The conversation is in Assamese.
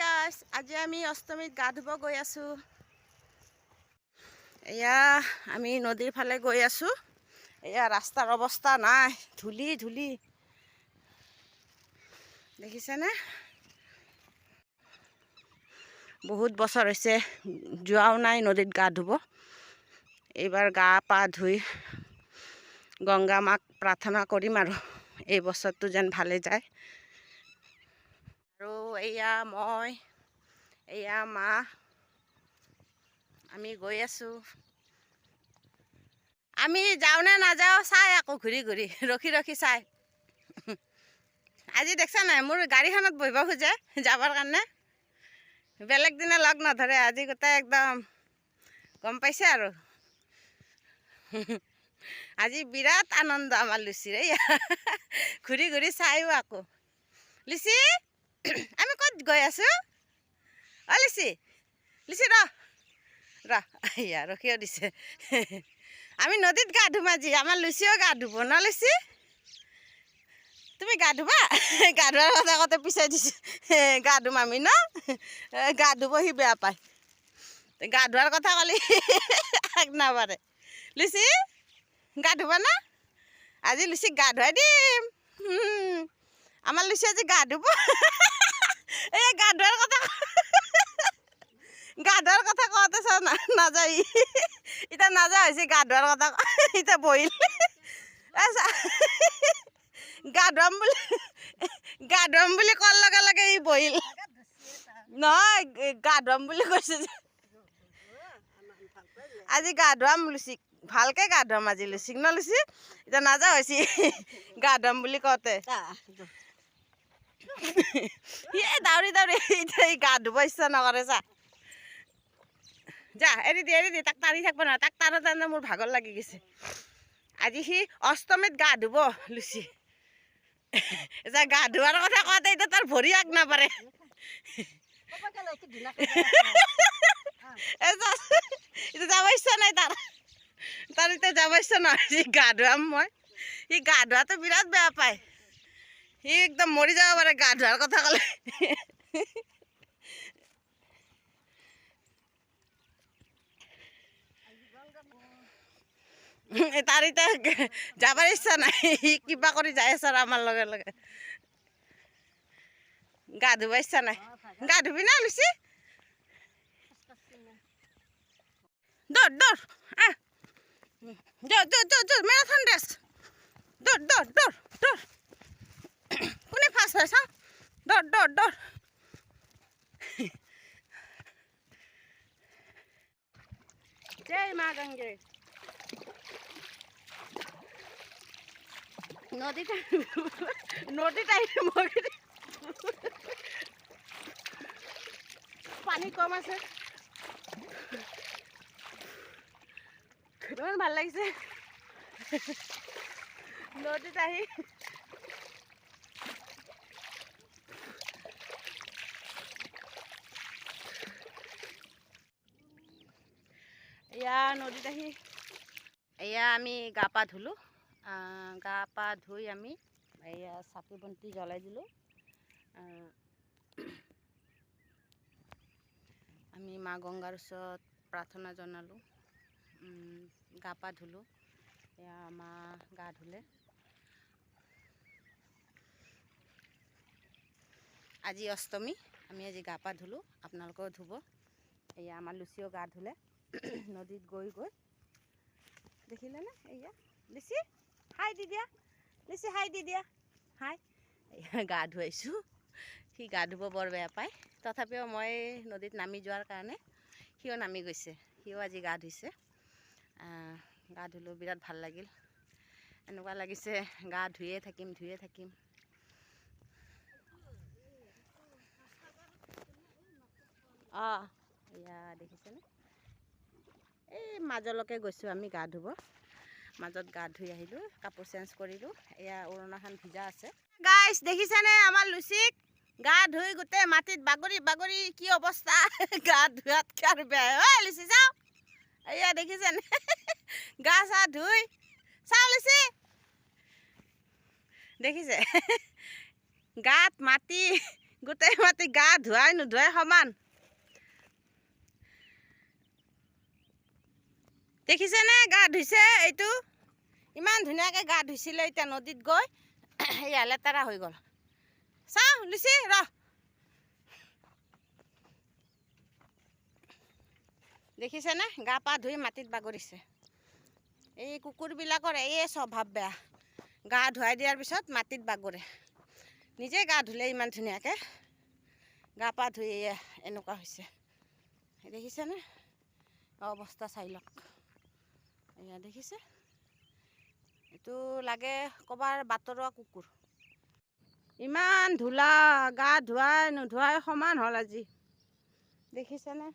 গাইস, আজি আমি অষ্টমীত গা ধুব গৈ আছো। এয়া আমি নদীৰ ফালে গৈ আছো। এয়া ৰাস্তাৰ অৱস্থা নাই, ধূলি ধূলি দেখিছেনে? বহুত বছৰ হৈছে যোৱাও নাই নদীত গা ধুব। এইবাৰ গা পা ধুই গংগা মাক প্ৰাৰ্থনা কৰিম আৰু এই বছৰটো যেন ভালে যায়। আৰু এয়া মই, এয়া মা, আমি গৈ আছো। আমি যাওঁ নে নাযাওঁ চাই আকৌ ঘূৰি ঘূৰি ৰখি ৰখি চাই। আজি দেখছা নাই মোৰ গাড়ীখনত বহিব খোজে যাবৰ কাৰণে। বেলেগ দিনা লগ নধৰে, আজি গোটেই একদম গম পাইছে আৰু। আজি বিৰাট আনন্দ আমাৰ লুচিৰ। ঘূৰি ঘূৰি চাইও আকৌ। লিচি আমি ক'ত গৈ আছো? অ লিচি, লিচি ৰ এয়া ৰখিও দিছে। আমি নদীত গা ধুম আজি, আমাৰ লুচিও গা ধুব ন লুচি? তুমি গা ধুবা? গা ধোৱাৰ কথা কওঁতে পিছাই দিছে। গা ধুম আমি ন? গা ধুব সি বেয়া পায়। গা ধোৱাৰ কথা ক'লে আগ নাবাঢ়ে। লুচি গা ধুবা না? আজি লুচিক গা ধুৱাই দিম। আমাৰ লুচি আজি গা ধুব। এই গা ধোৱাৰ কথা কওঁতে চাওঁ নাযায়। এতিয়া নাযায় হৈছে গা ধোৱাৰ কথা। এতিয়া বহিল গা ধুৱাম বুলি কোৱাৰ লগে লগে ই বহিল। নহয় গা ধুৱাম বুলি কৈছে যে। আজি গা ধুৱাম লুচিক, ভালকে গা ধুৱাম আজি লুচিক ন লুচি? এতিয়া নাযাওঁ হৈছে গা ধুৱাম বুলি কওঁতে। দাউৰি দাউৰি এতিয়া গা ধুব ইচ্ছা নকৰে চা। যা এৰি দি তাক টানি থাকিব নহয়, তাক টানোতে মোৰ ভাগৰ লাগি গৈছে। আজি সি অষ্টমীত গা ধুব লুচি। এতিয়া গা ধোৱাৰ কথা কওঁতে এতিয়া তাৰ ভৰি আগ নাবাঢ়ে। এতিয়া যাব ইচ্ছা নাই তাৰ এতিয়া যাব ইচ্ছা নহয়। গা ধুৱাম মই, সি গা ধোৱাটো বিৰাট বেয়া পায়। সি একদম মৰি যাব পাৰে গা ধোৱাৰ কথা ক'লে। তাৰ এতিয়া যাবৰ ইচ্ছা নাই, সি কিবা কৰি যাই আছে আৰু আমাৰ লগে লগে। গা ধুব ইচ্ছা নাই। গা ধুবি না লুচি? দৌৰ দৌৰ আহ, দৌৰ মেৰাথন ৰেচ, দৌৰ দৌৰ দৌৰ দৌৰ। কোনে ফাৰ্ষ্ট হয় চাওঁ, দৌৰ দৌৰ দৌৰ। জয় মা গংগে। নদীত পানী কম আছে। ইমান ভাল লাগিছে নদীত আহি। এয়া নদীত আহি এয়া আমি গা পা ধুলোঁ। গা পা ধুই আমি এয়া চাকি বন্তি জ্বলাই দিলোঁ। আমি মা গংগাৰ ওচৰত প্ৰাৰ্থনা জনালোঁ। গা পা ধুলোঁ। এয়া মা গা ধুলে। আজি অষ্টমী, আমি আজি গা পা ধুলোঁ, আপোনালোকেও ধুব। এয়া আমাৰ লুচিও গা ধুলে নদীত গৈ গৈ। দেখিলেনে? এয়া লিচি হাই দি দিয়া, লিচি হাই দি দিয়া, হাই। এয়া গা ধুৱাইছোঁ। সি গা ধুব বৰ বেয়া পায়, তথাপিও মই নদীত নামি যোৱাৰ কাৰণে সিও নামি গৈছে। সিও আজি গা ধুইছে। গা ধুলোঁ, বিৰাট ভাল লাগিল। এনেকুৱা লাগিছে গা ধুয়ে থাকিম ধুয়ে থাকিম। এয়া দেখিছেনে? এই মাজলৈকে গৈছোঁ আমি গা ধুব। মাজত গা ধুই আহিলোঁ, কাপোৰ চেঞ্জ কৰিলোঁ। এয়া উৰণাখন ভিজা আছে। গাইছ দেখিছেনে আমাৰ লুচিক? গা ধুই গোটেই মাটিত বাগৰি বাগৰি কি অৱস্থা। গা ধোৱাতকৈ আৰু বেয়া। ঐ লুচি চাওঁ, এয়া দেখিছেনে? গা চা ধুই চাওঁ লুচি, দেখিছে? গাত মাটি গোটেই মাটি গা ধুৱাই নোধুৱাই সমান। দেখিছেনে গা ধুইছে? এইটো ইমান ধুনীয়াকৈ গা ধুইছিলে, এতিয়া নদীত গৈ এয়া লেতেৰা হৈ গ'ল। চাওঁ লুচি ৰ, দেখিছেনে গা পা ধুই মাটিত বাগৰিছে। এই কুকুৰবিলাকৰ এই স্বভাৱ বেয়া, গা ধুৱাই দিয়াৰ পিছত মাটিত বাগৰে। নিজে গা ধুলে ইমান ধুনীয়াকৈ, গা পা ধুই এনেকুৱা হৈছে। দেখিছেনে অৱস্থা চাই লওক। এয়া দেখিছে, এইটো লাগে ক'বাৰ বাটৰুৱা কুকুৰ। ইমান ধূলা, গা ধুৱাই নোধুৱাই সমান হ'ল আজি, দেখিছেনে?